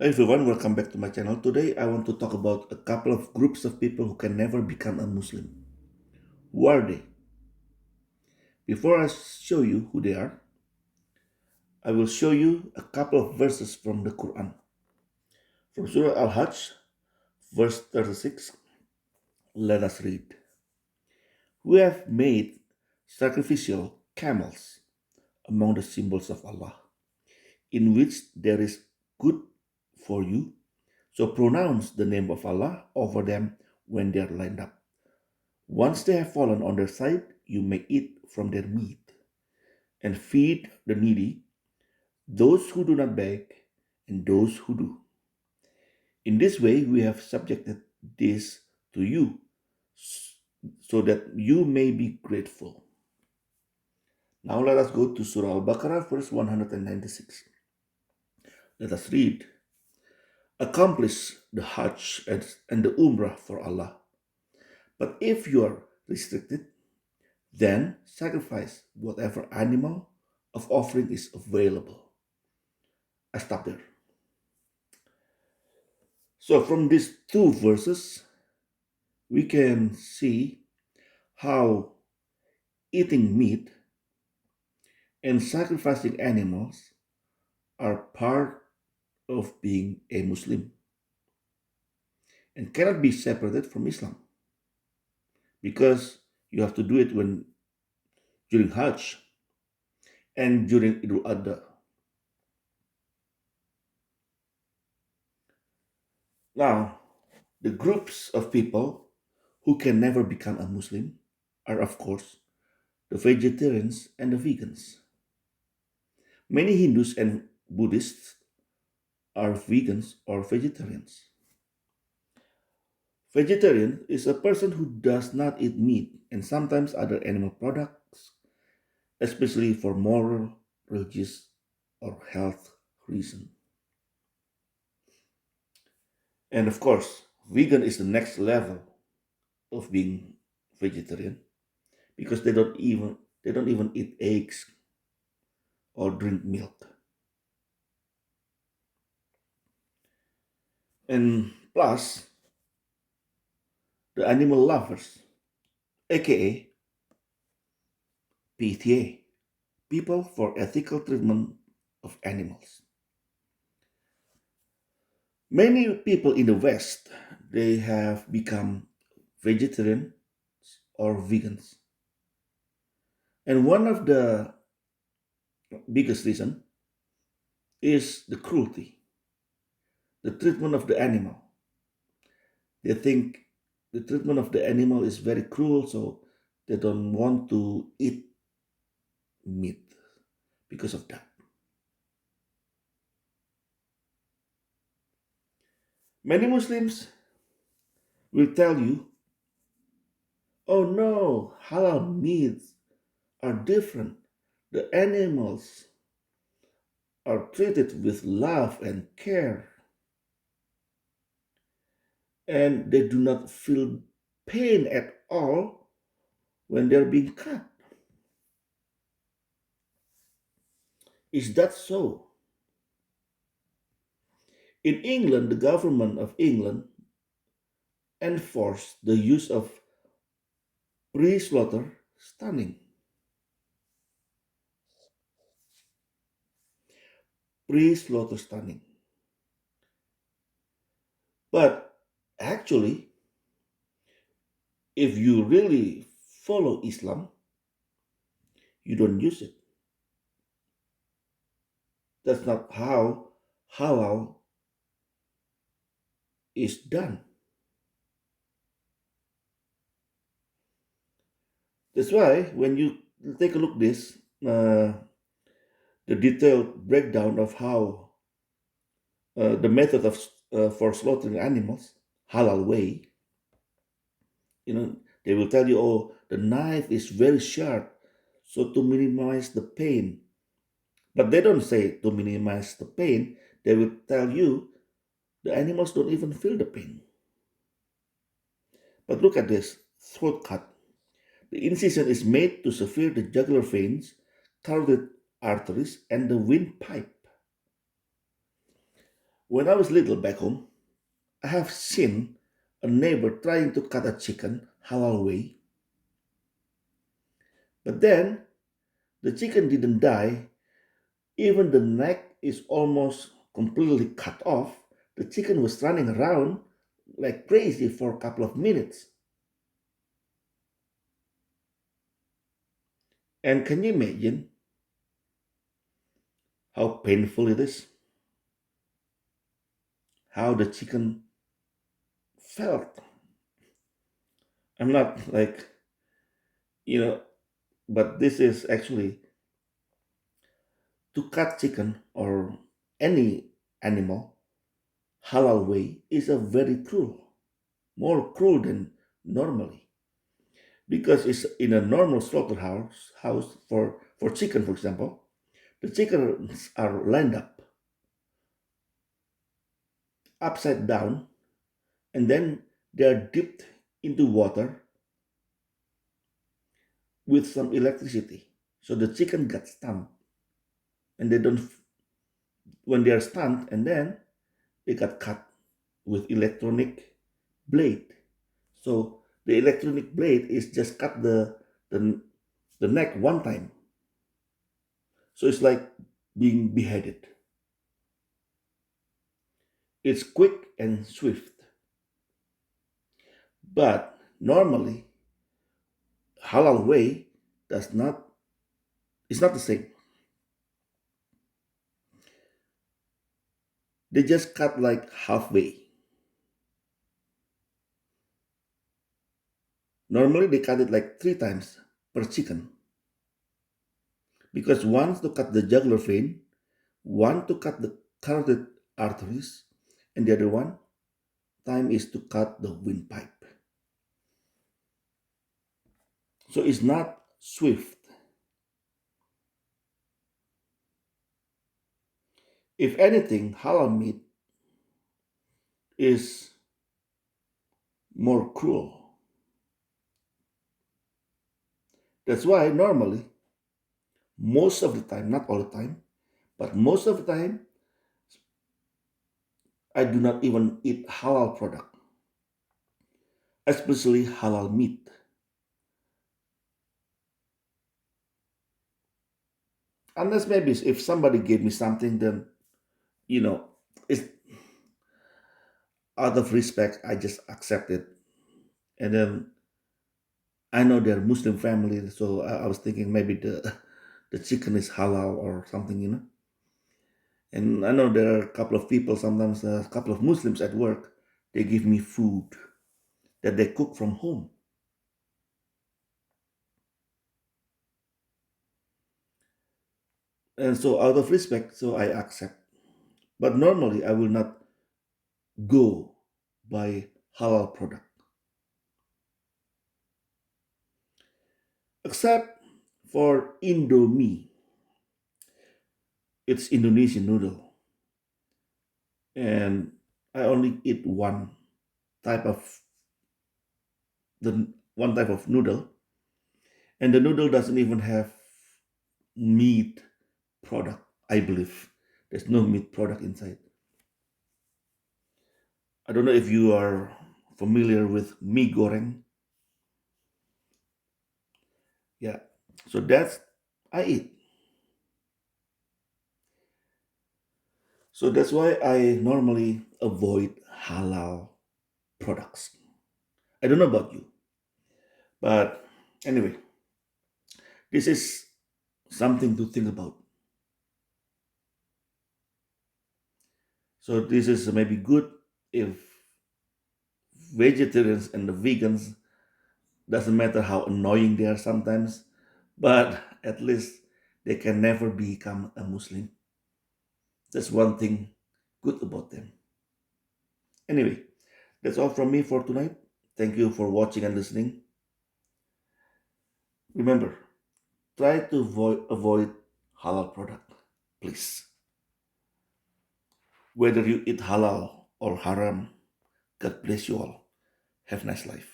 Hey everyone, welcome back to my channel. Today I want to talk about a couple of groups of people who can never become a Muslim. Who are they? Before I show you who they are, I will show you a couple of verses from the Quran. From Surah Al-Hajj, verse 36, let us read. We have made sacrificial camels among the symbols of Allah, in which there is good for you. So pronounce the name of Allah over them when they are lined up. Once they have fallen on their side, you may eat from their meat and feed the needy, those who do not beg, and those who do. In this way, we have subjected this to you so that you may be grateful. Now let us go to Surah Al Baqarah, verse 196. Let us read. Accomplish the Hajj and the Umrah for Allah. But if you are restricted, then sacrifice whatever animal of offering is available. I stop there. So, from these two verses, we can see how eating meat and sacrificing animals are part of being a Muslim and cannot be separated from Islam because you have to do it when during Hajj and during Idul Adha. Now, the groups of people who can never become a Muslim are, of course, the vegetarians and the vegans. Many Hindus and Buddhists are vegans or vegetarians. Vegetarian is a person who does not eat meat and sometimes other animal products, especially for moral, religious, or health reasons. And of course, vegan is the next level of being vegetarian because they don't even eat eggs or drink milk. And plus, the animal lovers, aka PTA, People for Ethical Treatment of Animals. Many people in the West, they have become vegetarian or vegans. And one of the biggest reason is the cruelty, the treatment of the animal. They think the treatment of the animal is very cruel, so they don't want to eat meat because of that. Many Muslims will tell you, oh no, halal meats are different. The animals are treated with love and care, and they do not feel pain at all when they're being cut. Is that so? In England, the government of England enforced the use of pre-slaughter stunning. Pre-slaughter stunning. But actually, if you really follow Islam, you don't use it. That's not how halal is done. That's why when you take a look this, the detailed breakdown of how the method of for slaughtering animals, halal way, they will tell you, oh, the knife is very sharp, so to minimize the pain. But they don't say to minimize the pain. They will tell you the animals don't even feel the pain. But look at this throat cut. The incision is made to sever the jugular veins, carotid arteries, and the windpipe. When I was little back home, I have seen a neighbor trying to cut a chicken halal way, but then the chicken didn't die. Even the neck is almost completely cut off. The chicken was running around like crazy for a couple of minutes. And can you imagine how painful it is? How the chicken felt. I'm not like, you know, but this is actually to cut chicken or any animal halal way is a very cruel, more cruel than normally. Because it's in a normal slaughterhouse house for chicken, for example, the chickens are lined up upside down and then they are dipped into water with some electricity. So the chicken gets stunned and they don't when they are stunned and then they got cut with electronic blade. So the electronic blade is just cut the, the neck one time. So it's like being beheaded. It's quick and swift. But normally halal way does not it's not the same. They just cut like halfway. Normally they cut it like three times per chicken. Because one to cut the jugular vein, one to cut the carotid arteries, and the other one time is to cut the windpipe. So it's not swift. If anything, halal meat is more cruel. That's why normally, most of the time, not all the time, but most of the time, I do not even eat halal product, especially halal meat. Unless maybe if somebody gave me something, then you know, it's out of respect, I just accept it. And then I know they're Muslim family, so I was thinking maybe the chicken is halal or something, you know. And I know there are a couple of people, sometimes a couple of Muslims at work, they give me food that they cook from home. And so out of respect, so I accept. But normally I will not go buy halal product. Except for Indomie. It's Indonesian noodle. And I only eat type of one type of noodle. And the noodle doesn't even have meat product, I believe. There's no meat product inside. I don't know if you are familiar with mie goreng. Yeah. So that's I eat. So that's why I normally avoid halal products. I don't know about you, but anyway, this is something to think about. So this is maybe good if vegetarians and the vegans doesn't matter how annoying they are sometimes, but at least they can never become a Muslim. That's one thing good about them. Anyway, that's all from me for tonight. Thank you for watching and listening. Remember, try to avoid halal product, please. Whether you eat halal or haram, God bless you all. Have a nice life.